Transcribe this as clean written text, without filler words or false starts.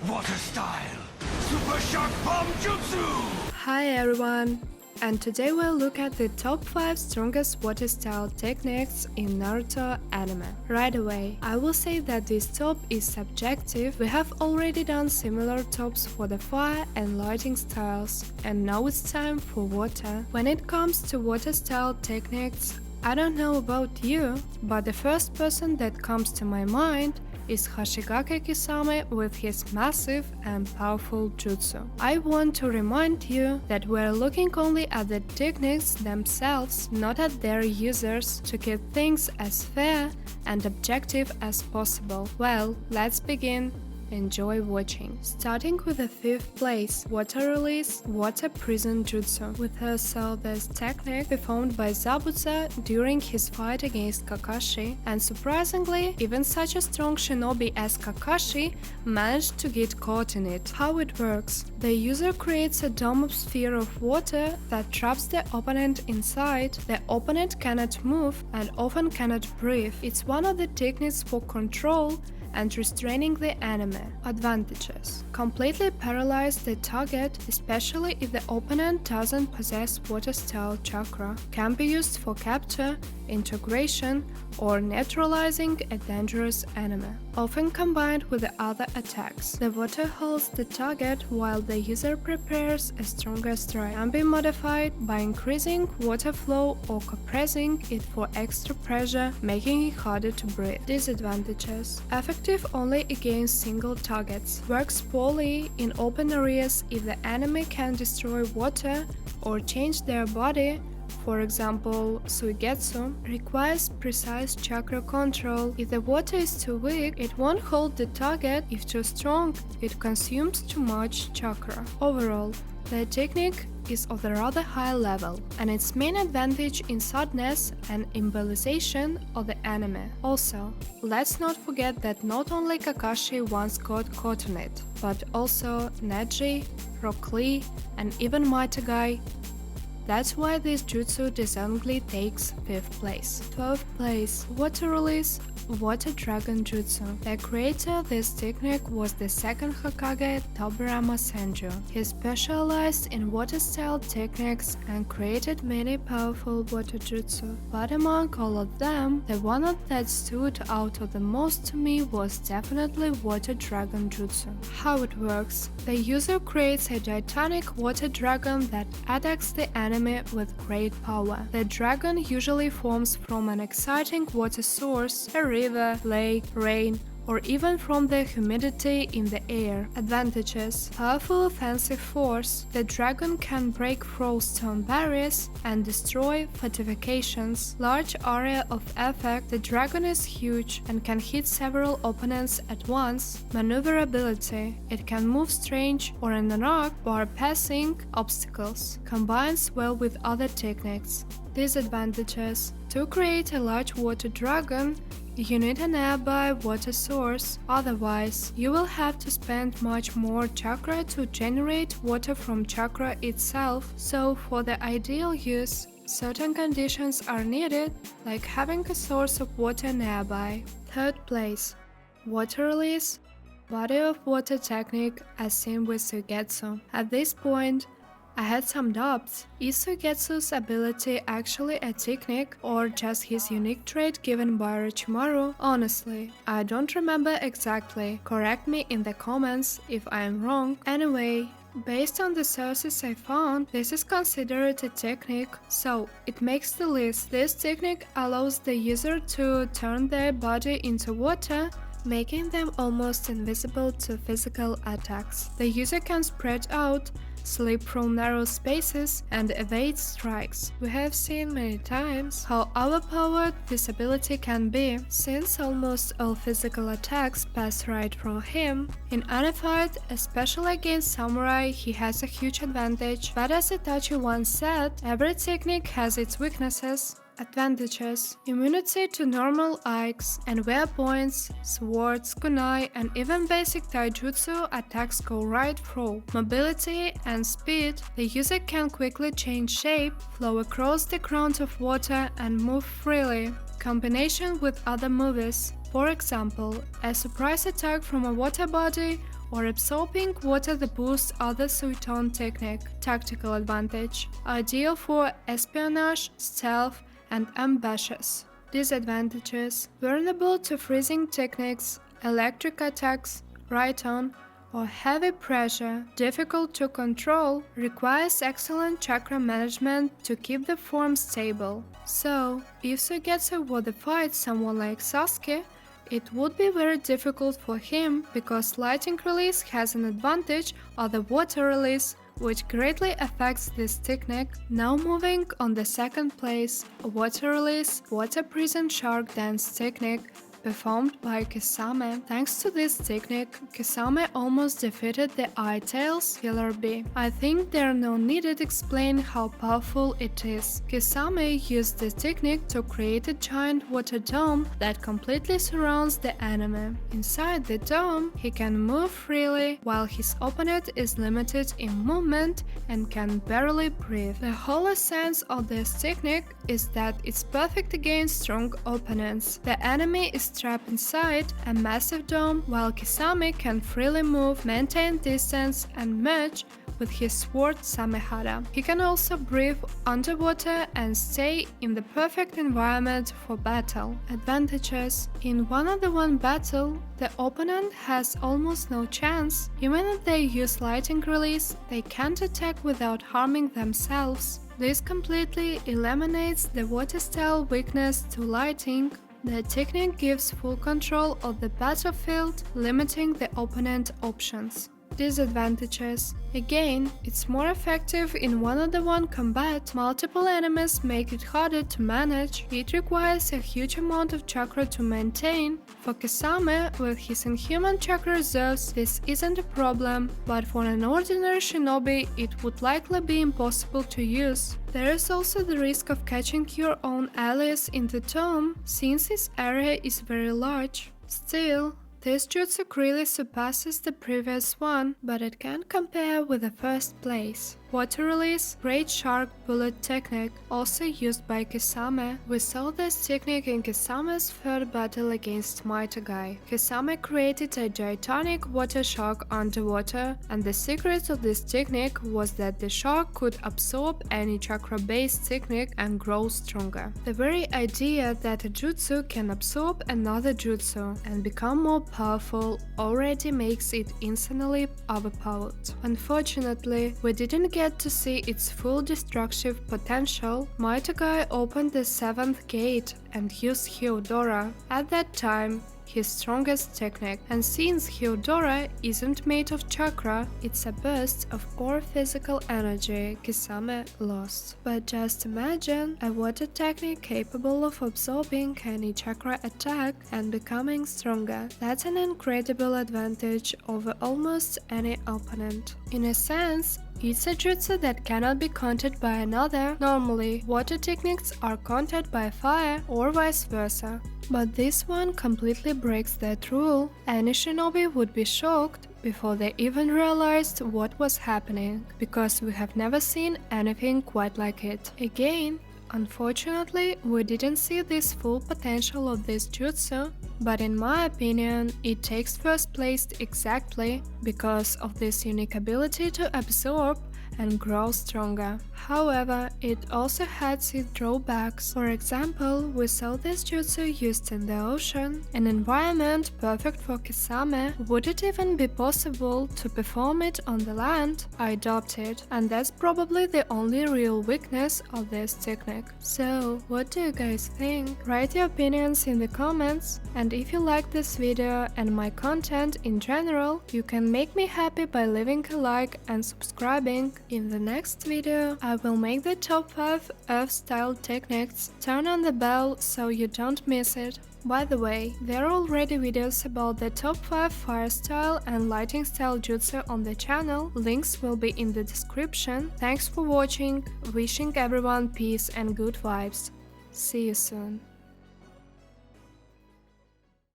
Water Style Super Shock Bomb Jutsu! Hi everyone, and today we'll look at the top 5 strongest water style techniques in Naruto anime. Right away, I will say that this top is subjective. We have already done similar tops for the fire and lighting styles, and now it's time for water. When it comes to water style techniques, I don't know about you, but the first person that comes to my mind is Hoshigaki Kisame with his massive and powerful jutsu. I want to remind you that we're looking only at the techniques themselves, not at their users, to keep things as fair and objective as possible. Well, let's begin. Enjoy watching. Starting with the 5th place, Water Release Water Prison Jutsu, with also this technique performed by Zabuza during his fight against Kakashi, and surprisingly, even such a strong shinobi as Kakashi managed to get caught in it. How it works? The user creates a dome of sphere of water that traps the opponent inside. The opponent cannot move and often cannot breathe. It's one of the techniques for control and restraining the enemy. Advantages: completely paralyze the target, especially if the opponent doesn't possess water style chakra. Can be used for capture, integration, or neutralizing a dangerous enemy, often combined with the other attacks. The water holds the target while the user prepares a stronger strike. Can be modified by increasing water flow or compressing it for extra pressure, making it harder to breathe. Disadvantages: effective only against single targets. Works poorly in open areas if the enemy can destroy water or change their body. For example, Suigetsu requires precise chakra control. If the water is too weak, it won't hold the target. If too strong, it consumes too much chakra. Overall, the technique is of a rather high level, and its main advantage in sadness and immobilization of the enemy. Also, let's not forget that not only Kakashi once got caught in it, but also Neji, Rock Lee, and even Mitagai. That's why this jutsu deservedly takes 5th place. 12th place, Water Release Water Dragon Jutsu. The creator of this technique was the second Hokage, Tobirama Senju. He specialized in water style techniques and created many powerful water jutsu. But among all of them, the one that stood out of the most to me was definitely Water Dragon Jutsu. How it works? The user creates a titanic water dragon that attacks the enemy with great power. The dragon usually forms from an exciting water source, a river, lake, rain, or even from the humidity in the air. Advantages: powerful offensive force. The dragon can break through stone barriers and destroy fortifications. Large area of effect. The dragon is huge and can hit several opponents at once. Maneuverability. It can move strange or in an arc while passing obstacles. Combines well with other techniques. Disadvantages: to create a large water dragon, you need a nearby water source, otherwise you will have to spend much more chakra to generate water from chakra itself. So for the ideal use, certain conditions are needed, like having a source of water nearby. 3rd place, Water Release Body of Water technique as seen with Suigetsu. At this point, I had some doubts. Is Suigetsu's ability actually a technique or just his unique trait given by Orochimaru? Honestly, I don't remember exactly. Correct me in the comments if I am wrong. Anyway, based on the sources I found, this is considered a technique, so it makes the list. This technique allows the user to turn their body into water, making them almost invisible to physical attacks. The user can spread out, slip through narrow spaces, and evade strikes. We have seen many times how overpowered this ability can be, since almost all physical attacks pass right through him. In any fight, especially against samurai, he has a huge advantage, but as Itachi once said, every technique has its weaknesses. Advantages: immunity to normal Ikes and wear points, swords, kunai, and even basic taijutsu attacks go right through. Mobility and speed: the user can quickly change shape, flow across the ground of water, and move freely. Combination with other moves: for example, a surprise attack from a water body or absorbing water that boosts other Suiton technique. Tactical advantage. Ideal for espionage, stealth, and ambushes. Disadvantages. Vulnerable to freezing techniques, electric attacks, right-on, or heavy pressure, difficult to control, requires excellent chakra management to keep the form stable. So, if Suigetsu were to fight someone like Sasuke, it would be very difficult for him because lightning release has an advantage of the water release, which greatly affects this technique. Now moving on the second place, water release, water prison shark dance technique, performed by Kisame. Thanks to this technique, Kisame almost defeated the I-Tails Killer Bee. I think there no needed explain how powerful it is. Kisame used this technique to create a giant water dome that completely surrounds the enemy. Inside the dome, he can move freely, while his opponent is limited in movement and can barely breathe. The whole essence of this technique is that it's perfect against strong opponents. The enemy is trapped inside a massive dome, while Kisame can freely move, maintain distance, and merge with his sword Samehara. He can also breathe underwater and stay in the perfect environment for battle. Advantages. In one-on-one battle, the opponent has almost no chance. Even if they use lightning release, they can't attack without harming themselves. This completely eliminates the water style weakness to lighting. The technique gives full control of the battlefield, limiting the opponent options. Disadvantages. Again, it's more effective in one-on-one combat. Multiple enemies make it harder to manage. It requires a huge amount of chakra to maintain. For Kisame, with his inhuman chakra reserves, this isn't a problem, but for an ordinary shinobi, it would likely be impossible to use. There is also the risk of catching your own allies in the dome, since this area is very large. Still, this jutsu really surpasses the previous one, but it can't compare with the first place. Water release, Great Shark Bullet technique, also used by Kisame. We saw this technique in Kisame's third battle against Maitagai. Kisame created a gigantic water shark underwater, and the secret of this technique was that the shark could absorb any chakra-based technique and grow stronger. The very idea that a jutsu can absorb another jutsu and become more powerful already makes it insanely overpowered. Unfortunately, we didn't get to see its full destructive potential. Maitagai opened the 7th gate and used Hyodora, at that time his strongest technique, and since Hyodora isn't made of chakra, it's a burst of core physical energy Kisame lost. But just imagine a water technique capable of absorbing any chakra attack and becoming stronger. That's an incredible advantage over almost any opponent. In a sense, it's a jutsu that cannot be countered by another. Normally, water techniques are countered by fire or vice versa. But this one completely breaks that rule. Any shinobi would be shocked before they even realized what was happening, because we have never seen anything quite like it. Again, unfortunately, we didn't see this full potential of this jutsu, but in my opinion, it takes first place exactly because of this unique ability to absorb and grow stronger. However, it also had its drawbacks. For example, we saw this jutsu used in the ocean, an environment perfect for Kisame. Would it even be possible to perform it on the land? I doubt it, and that's probably the only real weakness of this technique. So, what do you guys think? Write your opinions in the comments, and if you like this video and my content in general, you can make me happy by leaving a like and subscribing. In the next video, I will make the top 5 Earth-style techniques. Turn on the bell so you don't miss it. By the way, there are already videos about the top 5 fire-style and lighting-style jutsu on the channel. Links will be in the description. Thanks for watching, wishing everyone peace and good vibes. See you soon.